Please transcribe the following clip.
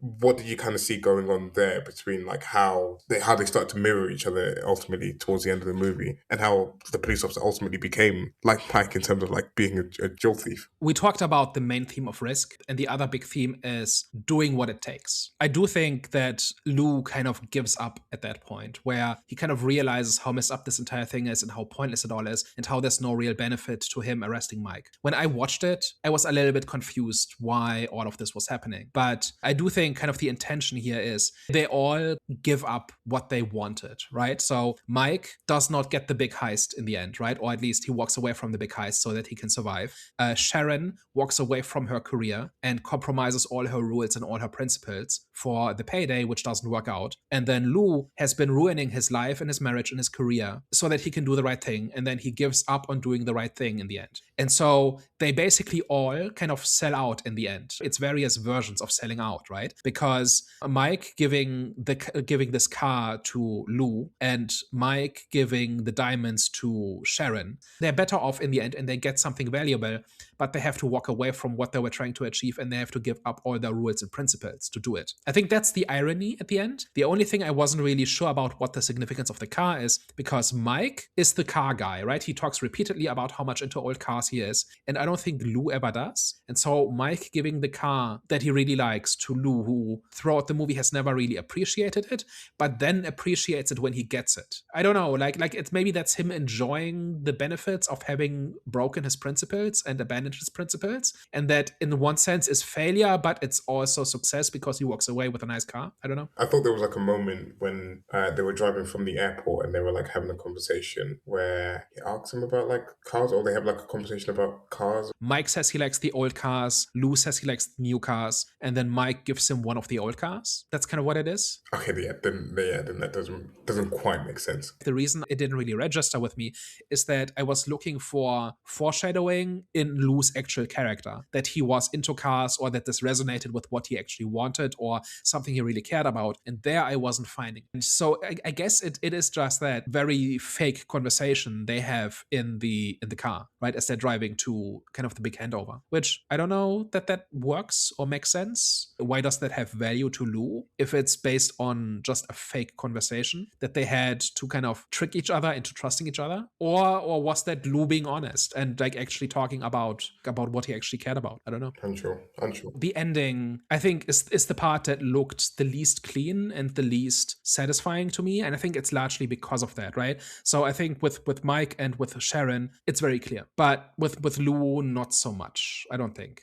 what did you kind of see going on there between like how they start to mirror each other ultimately towards the end of the movie, and how the police officer ultimately became like Mike in terms of like being a jewel thief? We talked about the main theme of risk, and the other big theme is doing what it takes. I do think that Lou kind of gives up at that point, where he kind of realizes how messed up this entire thing is and how pointless it all is, and how there's no real benefit to him arresting Mike. When I watched it, I was a little bit confused why all of this was happening. But I do think kind of the intention here is they all give up what they wanted, right? So Mike does not get the big heist in the end, right? Or at least he walks away from the big heist so that he can survive. Sharon walks away from her career and compromises all her rules and all her principles for the payday, which doesn't work out. And then Lou has been ruining his life and his marriage and his career so that he can do the right thing. And then he gives up on doing the right thing in the end. And so they basically all kind of sell out in the end. It's various versions of selling out, right? Because Mike giving this car to Lou and Mike giving the diamonds to Sharon, they're better off in the end and they get something valuable, but they have to walk away from what they were trying to achieve and they have to give up all their rules and principles to do it. I think that's the irony at the end. The only thing I wasn't really sure about what the significance of the car is, because Mike is the car guy, right? He talks repeatedly about how much into old cars he is, and I don't think Lou ever does. And so Mike giving the car that he really likes to Lou, who throughout the movie has never really appreciated it, but then appreciates it when he gets it. I don't know, like it's maybe that's him enjoying the benefits of having broken his principles and abandoned his principles, and that in one sense is failure, but it's also success because he walks away with a nice car. I don't know. I thought there was like a moment when they were driving from the airport and they were like having a conversation where he asks him about like cars, or they have like a conversation about cars. Mike says he likes the old cars, Lou says he likes the new cars, and then Mike gives him one of the old cars. That's kind of what it is. Okay, then that doesn't quite make sense. The reason it didn't really register with me is that I was looking for foreshadowing in Lou's actual character, that he was into cars or that this resonated with what he actually wanted or something he really cared about. And there I wasn't finding. And so I guess it is just that very fake conversation they have in the car, right? As they're driving to kind of the big handover, which I don't know that works or makes sense. Why does that have value to Lou if it's based on just a fake conversation that they had to kind of trick each other into trusting each other? Or was that Lou being honest and like actually talking about what he actually cared about? I don't know. Unsure. The ending, I think, is the part that looked the least clean and the least satisfying to me. And I think it's largely because of that, right? So I think with Mike and with Sharon, it's very clear. But with Lou, not so much, I don't think.